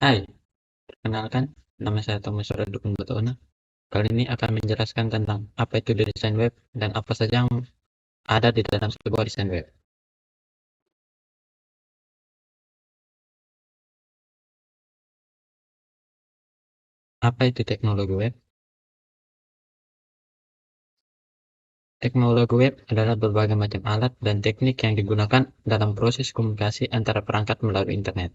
Hai, perkenalkan, nama saya Thomas Dukun Batona. Kali ini akan menjelaskan tentang apa itu desain web dan apa saja yang ada di dalam sebuah desain web. Apa itu teknologi web? Teknologi web adalah berbagai macam alat dan teknik yang digunakan dalam proses komunikasi antara perangkat melalui internet.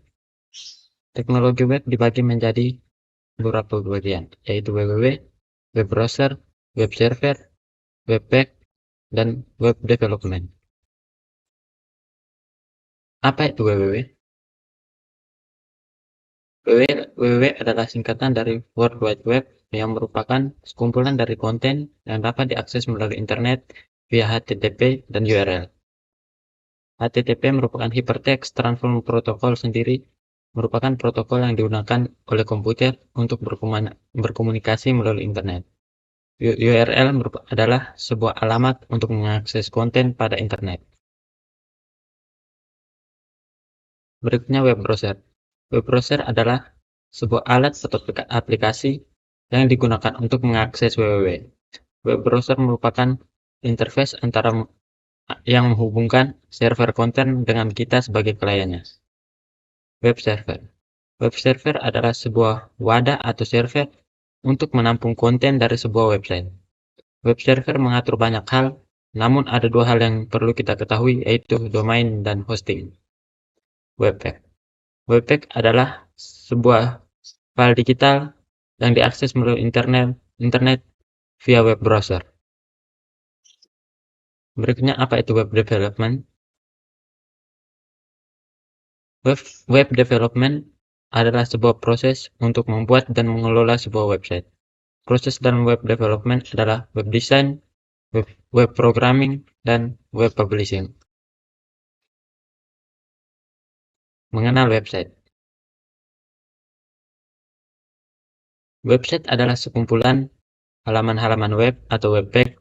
Teknologi web dibagi menjadi beberapa bagian, yaitu www, web browser, web server, web pack, dan web development. Apa itu www? www adalah singkatan dari World Wide Web yang merupakan sekumpulan dari konten yang dapat diakses melalui internet via HTTP dan URL. HTTP merupakan Hypertext Transform Protocol sendiri, merupakan protokol yang digunakan oleh komputer untuk berkomunikasi melalui internet. URL adalah sebuah alamat untuk mengakses konten pada internet. Berikutnya web browser. Web browser adalah sebuah alat atau aplikasi yang digunakan untuk mengakses www. Web browser merupakan interface antara yang menghubungkan server konten dengan kita sebagai kliennya. Web server. Web server adalah sebuah wadah atau server untuk menampung konten dari sebuah website. Web server mengatur banyak hal, namun ada dua hal yang perlu kita ketahui, yaitu domain dan hosting. Webpack. Webpack adalah sebuah file digital yang diakses melalui internet via web browser. Berikutnya, apa itu web development? Web development adalah sebuah proses untuk membuat dan mengelola sebuah website. Proses dalam web development adalah web design, web programming, dan web publishing. Mengenal website. Website adalah sekumpulan halaman-halaman web atau web page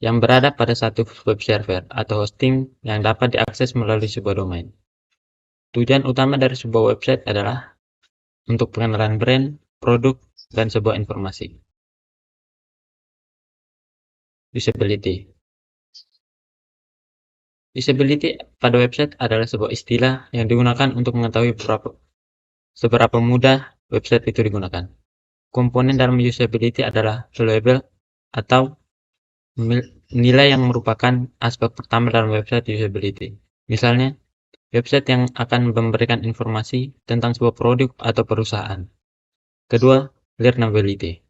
yang berada pada satu web server atau hosting yang dapat diakses melalui sebuah domain. Tujuan utama dari sebuah website adalah untuk pengenalan brand, produk, dan sebuah informasi. Usability. Usability pada website adalah sebuah istilah yang digunakan untuk mengetahui seberapa mudah website itu digunakan. Komponen dalam usability adalah valuable atau nilai yang merupakan aspek pertama dalam website usability. Misalnya, website yang akan memberikan informasi tentang sebuah produk atau perusahaan. Kedua, learnability.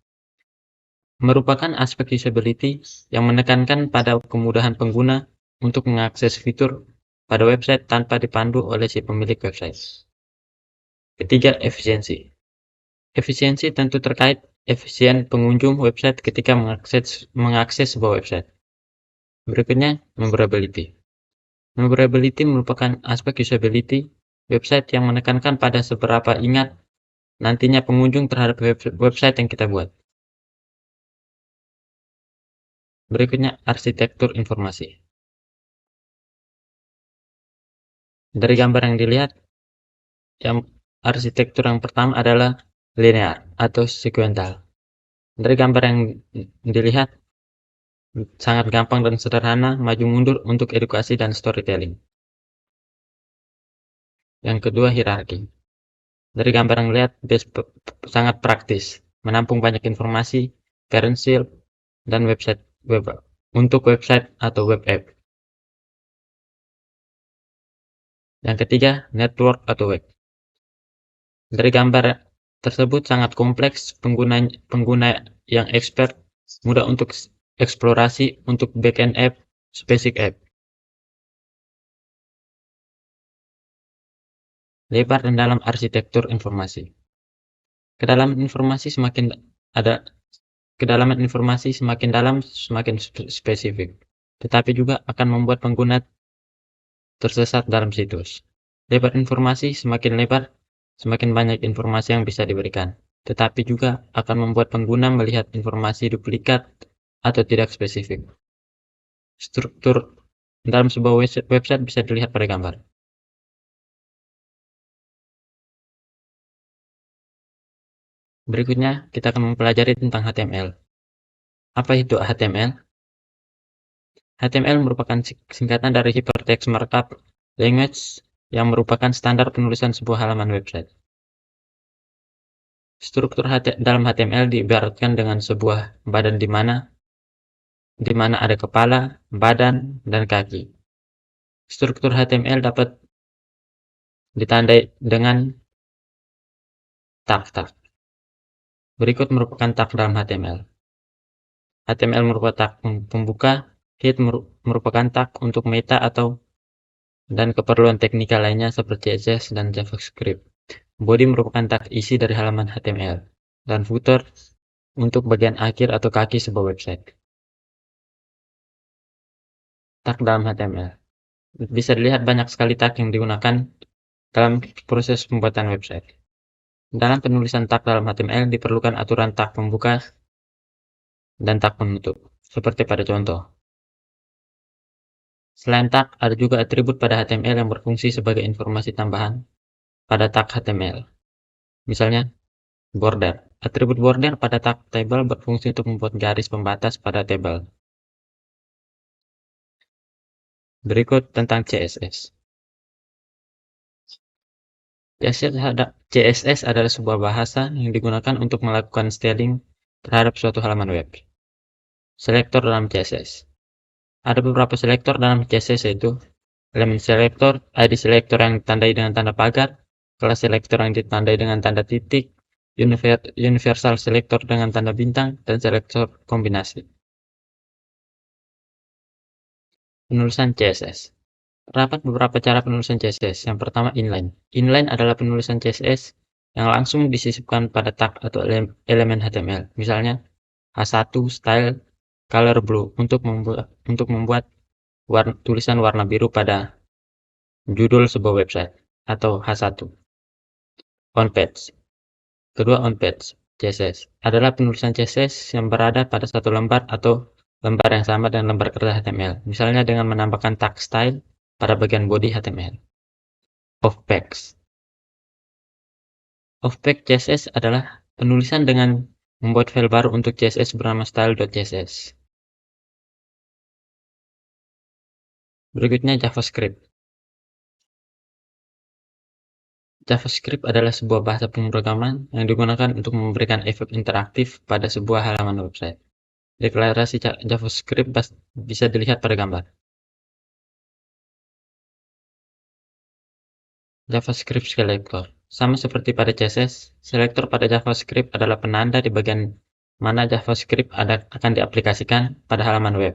Merupakan aspek usability yang menekankan pada kemudahan pengguna untuk mengakses fitur pada website tanpa dipandu oleh si pemilik website. Ketiga, efisiensi. Efisiensi tentu terkait efisien pengunjung website ketika mengakses sebuah website. Berikutnya, memorability. Memorability merupakan aspek usability website yang menekankan pada seberapa ingat nantinya pengunjung terhadap website yang kita buat. Berikutnya, arsitektur informasi. Dari gambar yang dilihat, arsitektur yang pertama adalah linear atau sekuensial. Dari gambar yang dilihat, sangat gampang dan sederhana, maju mundur untuk edukasi dan storytelling. Yang kedua, hierarki. Dari gambar yang dilihat, sangat praktis, menampung banyak informasi, referensi, dan website web untuk website atau web app. Yang ketiga, network atau web. Dari gambar tersebut sangat kompleks, pengguna yang expert, mudah untuk eksplorasi untuk backend app, basic app. Lebar dan dalam arsitektur informasi. Kedalaman informasi semakin dalam, semakin spesifik, tetapi juga akan membuat pengguna tersesat dalam situs. Lebar informasi semakin lebar, semakin banyak informasi yang bisa diberikan, tetapi juga akan membuat pengguna melihat informasi duplikat atau tidak spesifik. Struktur dalam sebuah website bisa dilihat pada gambar. Berikutnya, kita akan mempelajari tentang HTML. Apa itu HTML? HTML merupakan singkatan dari Hypertext Markup Language yang merupakan standar penulisan sebuah halaman website. Struktur dalam HTML diibaratkan dengan sebuah badan di mana ada kepala, badan, dan kaki. Struktur HTML dapat ditandai dengan tag-tag. Berikut merupakan tag dalam HTML. HTML merupakan tag pembuka, head merupakan tag untuk meta dan keperluan teknikal lainnya seperti CSS dan JavaScript. Body merupakan tag isi dari halaman HTML, dan footer untuk bagian akhir atau kaki sebuah website. Tag dalam HTML. Bisa dilihat banyak sekali tag yang digunakan dalam proses pembuatan website. Dalam penulisan tag dalam HTML diperlukan aturan tag pembuka dan tag penutup, seperti pada contoh. Selain tag, ada juga atribut pada HTML yang berfungsi sebagai informasi tambahan pada tag HTML. Misalnya, border. Atribut border pada tag table berfungsi untuk membuat garis pembatas pada table. Berikut tentang CSS. CSS adalah sebuah bahasa yang digunakan untuk melakukan styling terhadap suatu halaman web. Selektor dalam CSS. Ada beberapa selektor dalam CSS, yaitu element selektor, ID selektor yang ditandai dengan tanda pagar, kelas selektor yang ditandai dengan tanda titik, universal selektor dengan tanda bintang, dan selektor kombinasi. Penulisan CSS. Terdapat beberapa cara penulisan CSS. Yang pertama, inline. Inline adalah penulisan CSS yang langsung disisipkan pada tag atau elemen HTML. Misalnya, H1 style color blue untuk membuat tulisan warna biru pada judul sebuah website, atau H1. On page. Kedua, on page CSS adalah penulisan CSS yang berada pada satu lembar atau lembar yang sama dengan lembar kertas HTML, misalnya dengan menambahkan tag style pada bagian body HTML. Off page. Off page CSS adalah penulisan dengan membuat file baru untuk CSS bernama style.css. Berikutnya, JavaScript. JavaScript adalah sebuah bahasa pemrograman yang digunakan untuk memberikan efek interaktif pada sebuah halaman website. Deklarasi JavaScript bisa dilihat pada gambar. JavaScript Selector. Sama seperti pada CSS, selektor pada JavaScript adalah penanda di bagian mana JavaScript akan diaplikasikan pada halaman web.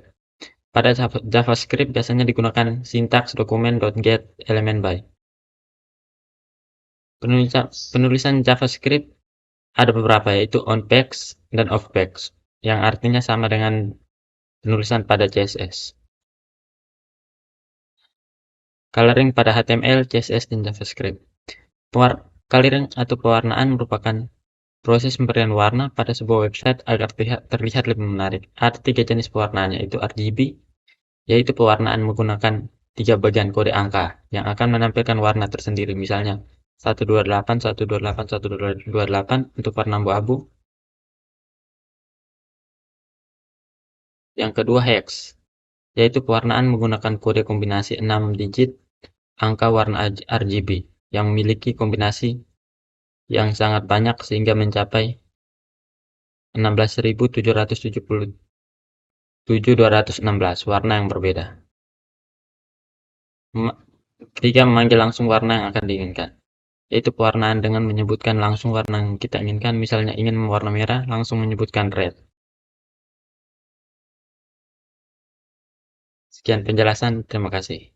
Pada JavaScript biasanya digunakan sintaks document.getElementBy. Penulisan JavaScript ada beberapa, yaitu on-page dan off-page, yang artinya sama dengan penulisan pada CSS. Coloring pada HTML, CSS, dan JavaScript. Coloring atau pewarnaan merupakan proses pemberian warna pada sebuah website agar terlihat lebih menarik. Ada 3 jenis pewarnaan, yaitu RGB, yaitu pewarnaan menggunakan 3 bagian kode angka yang akan menampilkan warna tersendiri, misalnya 128, 128, 128 untuk warna abu-abu. Yang kedua, hex, yaitu pewarnaan menggunakan kode kombinasi 6 digit angka warna RGB yang memiliki kombinasi yang sangat banyak sehingga mencapai 16.777.216 warna yang berbeda. Ketiga, memanggil langsung warna yang akan diinginkan, yaitu pewarnaan dengan menyebutkan langsung warna yang kita inginkan. Misalnya ingin mewarna merah, langsung menyebutkan red. Sekian penjelasan, terima kasih.